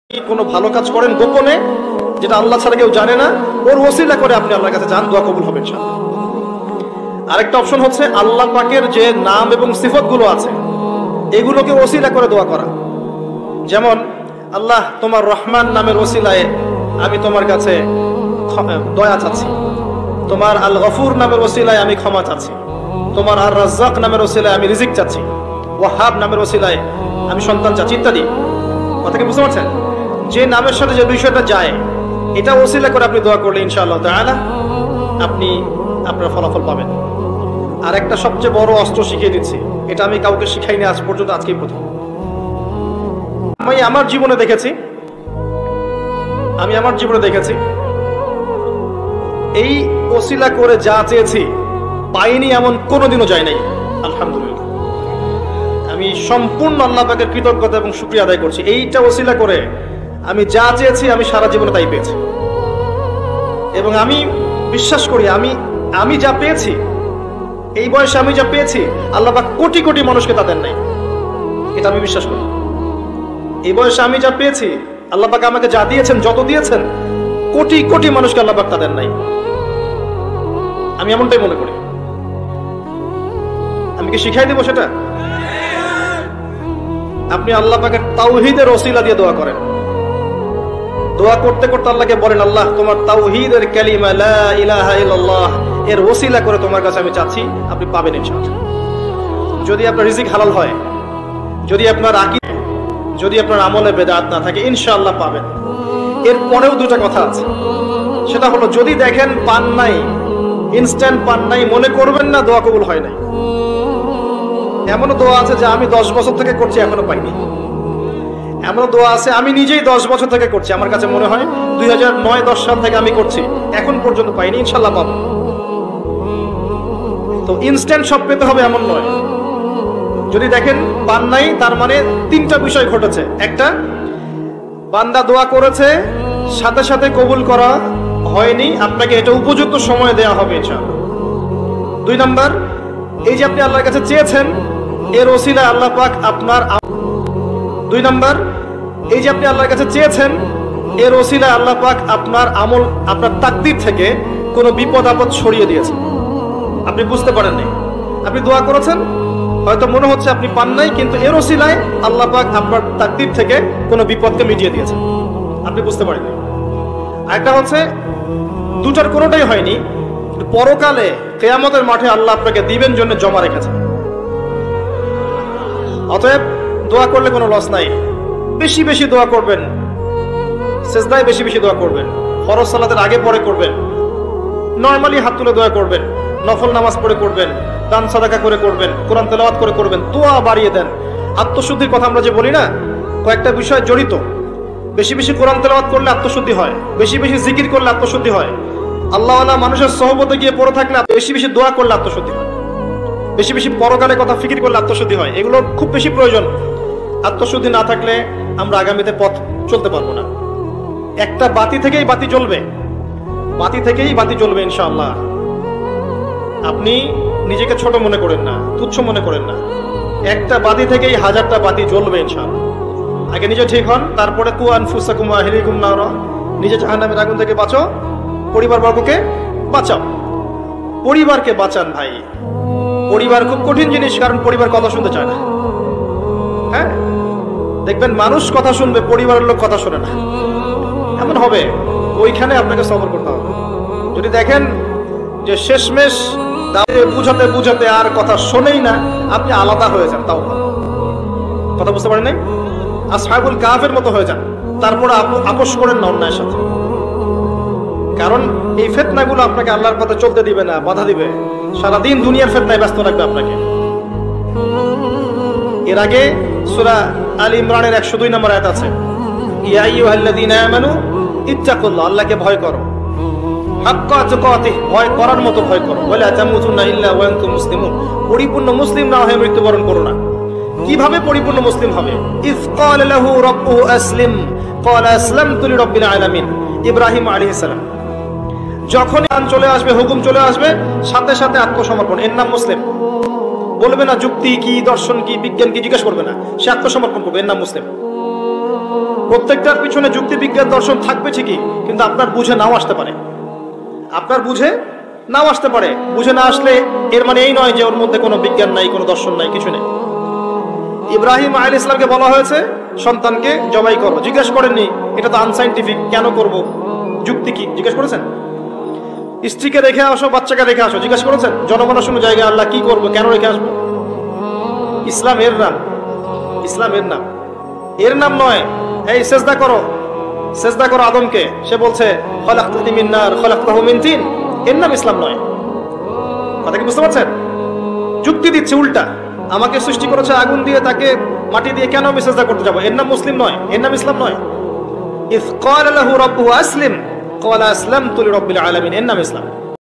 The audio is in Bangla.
কোনো ভালো কাজ করেন গোপনে, যেটা আল্লাহ ছাড়া কেউ জানে না, ওর ওসিলা করে আপনি আল্লাহর কাছে যান, দোয়া কবুল হবে ইনশাআল্লাহ। আরেকটা অপশন হচ্ছে আল্লাহ পাকের যে নাম এবং সিফাতগুলো আছে এগুলোকে ওসিলা করে দোয়া করা। যেমন আল্লাহ তোমার রহমান নামের ওসিলায় আমি তোমার কাছে দয়া চাচ্ছি, তোমার আল গফুর নামের ওসিলায় আমি ক্ষমা চাচ্ছি, তোমার আর রাজ্জাক নামের ওসিলায় আমি রিজিক চাচ্ছি, ওয়াহাব নামের ওসিলায় আমি সন্তান চাচ্ছি ইত্যাদি। কথা কি বুঝতে পারছেন? যে নামের সাথে যে বিষয়টা যায় এটা ওসিলা করে আপনি দোয়া করলে ইনশাআল্লাহ তাআলা আপনি আপনার ফলাফল পাবেন। আর একটা সবচেয়ে বড় অস্ত্র শিখিয়ে দিচ্ছি, এটা আমি কাউকে শিখাইনি আজ পর্যন্ত, আজকেই প্রথম। আমি আমার জীবনে দেখেছি এই ওসিলা করে যা চেয়েছি পাইনি এমন কোনোদিনও যায় নাই। আলহামদুলিল্লাহ, আমি সম্পূর্ণ আল্লাহ পাকের কৃতজ্ঞতা এবং শুকরিয়া আদায় করছি। এইটা ওসিলা করে আমি যা চেয়েছি আমি সারা জীবনে তাই পেয়েছি। এবং আমি বিশ্বাস করি আমি যা পেয়েছি, এই বয়সে আমি যা পেয়েছি আল্লাহ পাক কোটি কোটি মানুষকে তা দেন নাই, এটা আমি বিশ্বাস করি। এই বয়সে আমি যা পেয়েছি আল্লাহ পাক আমাকে যা দিয়েছেন, যত দিয়েছেন, কোটি কোটি মানুষকে আল্লাহ পাক তা দেন নাই, আমি এমনটাই মনে করি। আমি কি শিখাই দেব সেটা? আপনি আল্লাহ পাকের তাওহীদের ওসিলা দিয়ে দোয়া করেন। দোয়া করতে করতে আল্লাহকে বলেন, আল্লাহ তোমার তাওহীদের কালিমা লা ইলাহা ইল্লাল্লাহ এর ওসিলা করে তোমার কাছে আমি চাচ্ছি, আপনি পাবেন ইনশাআল্লাহ। যদি আপনার রিজিক হালাল হয়, যদি আপনার আকীদা, যদি আপনার আমলে বেদাত না থাকে, ইনশাআল্লাহ পাবেন। এর পরেও দুটো কথা আছে, সেটা হলো যদি দেখেন পান নাই, ইনস্ট্যান্ট পান নাই, মনে করবেন না দোয়া কবুল হয় নাই। এমনও দোয়া আছে যে আমি 10 বছর থেকে করছি এখনো পাইনি। এমন দোয়া আছে আমি নিজেই 10 বছর থেকে করছি, আমার কাছে মনে হয় 2009-10 সাল থেকে আমি করছি, এখন পর্যন্ত পাইনি, ইনশাআল্লাহ পাবো। তো ইনস্ট্যান্ট সব পেতে হবে এমন নয়। যদি দেখেন পান নাই, তার মানে তিনটা বিষয় ঘটেছে। একটা, বান্দা দোয়া করেছে, সাথে সাথে কবুল করা হয়নি, আপনাকে এটা উপযুক্ত সময় দেয়া হবে ইনশাআল্লাহ। 2 নাম্বার, এই যে আপনি আল্লাহর কাছে চেয়েছেন এর ওসিলায় আল্লাহ পাক আপনার 2 নাম্বার, এই যে আপনি আল্লাহর কাছে চেয়েছেন এর ওসিলায় আল্লাহ পাক আপনার আমল, আপনার তাকদীর থেকে কোনো বিপদ আপদ সরিয়ে দিয়েছেন। আপনি বুঝতে পারেন নাই, আপনি দোয়া করেছেন, হয়তো মনে হচ্ছে আপনি পান নাই, কিন্তু এর ওসিলায় আল্লাহ পাক আপনার তাকদীর থেকে কোনো বিপদকে মিটিয়ে দিয়েছেন, আপনি বুঝতে পারেননি। আরেকটা হচ্ছে দুটার কোনোটাই হয়নি, পরকালে কিয়ামতের মাঠে আল্লাহ আপনাকে দিবেন জন্য জমা রেখেছেন। অতএব দোয়া করলে কোনো লস নাই। বেশি বেশি দোয়া করবেন, সিজদায় বেশি বেশি দোয়া করবেন, ফরজ সালাতের আগে পরে করবেন, নরমালি হাত তুলে দোয়া করবেন, নফল নামাজ পড়ে করবেন, দান সাদাকা করে করবেন, কোরআন তেলাওয়াত করে করবেন, দোয়া বাড়িয়ে দেন। আত্মশুদ্ধির কথা আমরা যে বলি না, কয়েকটা বিষয় জড়িত। বেশি বেশি কোরআন তেলাওয়াত করলে আত্মশুদ্ধি হয়, বেশি বেশি জিকির করলে আত্মশুদ্ধি হয়, আল্লাহওয়ালা মানুষের সহবতে গিয়ে পড়ে থাকলে বেশি বেশি দোয়া করলে আত্মশুদ্ধি হয়, বেশি বেশি পরকালের কথা ফিকির করলে আত্মশুদ্ধি হয়। এগুলো খুব বেশি প্রয়োজন। আত্মশুদ্ধি না থাকলে আমরা আগামীতে পথ চলতে পারবো না। একটা বাতি থেকেই বাতি জ্বলবে ইনশাআল্লাহ। আপনি নিজেকে ছোট মনে করেন না, তুচ্ছ মনে করেন না, একটা বাতি থেকেই 1000টা বাতি জ্বলবে ইনশাআল্লাহ। আগে নিজে ঠিক হন, তারপরে কু আনফুসাকুম ওয়া আহলিকুম নারা, নিজে জাহান্নামের আগুন থেকে বাঁচো, পরিবারবর্গকে বাঁচাও। পরিবারকে বাঁচান ভাই। পরিবার খুব কঠিন জিনিস, কারণ পরিবার কথা শুনতে চায় না। হ্যাঁ, দেখবেন মানুষ কথা শুনবে, পরিবারের লোক কথা শোনে না, এমন হবে, ওইখানে আপনাকে সবর করতে হবে। যদি দেখেন যে শেষমেশ বুঝাতে বুঝাতে আর কথা শোনেই না, আপনি আলাদা হয়ে যান, তাও কথা বুঝতে পারেন নাই, আসহাবুল কাহফের মতো হয়ে যান, তারপরে আপোষ করেন না অন্যায়ের সাথে। কারণ এই ফিতনাগুলো আপনাকে আল্লাহর পথে চলতে দিবে না, বাধা দিবে, সারাদিন দুনিয়ার ফিতনায় ব্যস্ত রাখবে আপনাকে। এর আগে সূরা আল ইমরানের 102 নম্বর আয়াত আছে, ইয়া আইয়ুহাল্লাযীনা আমানু ইত্তাকুল্লাহ, আল্লাহকে ভয় করো, হাক্কা তুকাতিহ, ভয় করার মতো ভয় করো, ওয়ালা তামুতুন্না ইল্লা ওয়া আনতুম মুসলিমুন, পরিপূর্ণ মুসলিম না হয়ে মৃত্যুবরণ করো না। কিভাবে পরিপূর্ণ মুসলিম হবে? ইয ক্বালা লাহু রাব্বুহু আসলিম ক্বালা আসলামতু লিরাব্বিল আলামিন, ইব্রাহিম আলাইহিস সালাম যখন চলে আসবে, হুকুম চলে আসবে, সাথে সাথে আত্মসমর্পণ, এর নাম মুসলিম। বলবে না যুক্তি কি, দর্শন কি, বিজ্ঞান কি, জিজ্ঞেস করবে না, সে আত্মসমর্পণ করবে, এর নাম মুসলিম। প্রত্যেকটার পিছনে যুক্তি বিজ্ঞান দর্শন থাকবে ঠিকই, কিন্তু আপনার বুঝে নাও আসতে পারে, আপনার বুঝে নাও আসতে পারে। বুঝে না আসলে এর মানে এই নয় যে ওর মধ্যে কোনো বিজ্ঞান নাই, কোনো দর্শন নাই, কিছু নেই। ইব্রাহিম আলাইহিস সালামকে বলা হয়েছে সন্তানকে জবাই করো, জিজ্ঞেস করেননি এটা তো আনসাইন্টিফিক, কেন করব, যুক্তি কি, জিজ্ঞেস করেছেন? স্ত্রীকে রেখে আসো, বাচ্চাকে রেখে আসো, জিজ্ঞেস করেছেন? জনমানসূন্য জায়গায় আল্লাহ কি করবো, কেন রেখে আসবো? ইসলাম এর নাম, ইসলাম এর নাম, এর নাম নয় এই সেজদা করো, সেজদা করো আদমকে, সে বলছে খলাকতানি মিন নার খলাকতাহু মিন তিন, এর নাম ইসলাম নয়। কথা কি বুঝতে পারছেন? যুক্তি দিচ্ছে উল্টা, আমাকে সৃষ্টি করেছে আগুন দিয়ে, তাকে মাটি দিয়ে, কেন আমি সেজদা করতে যাবো? এর নাম মুসলিম নয়, এর নাম ইসলাম নয়। ইয ক্বালা লাহু রাব্বুহু আসলিম ক্বালা আসলামতু লিরাব্বিল আলামিন, এর নাম ইসলাম।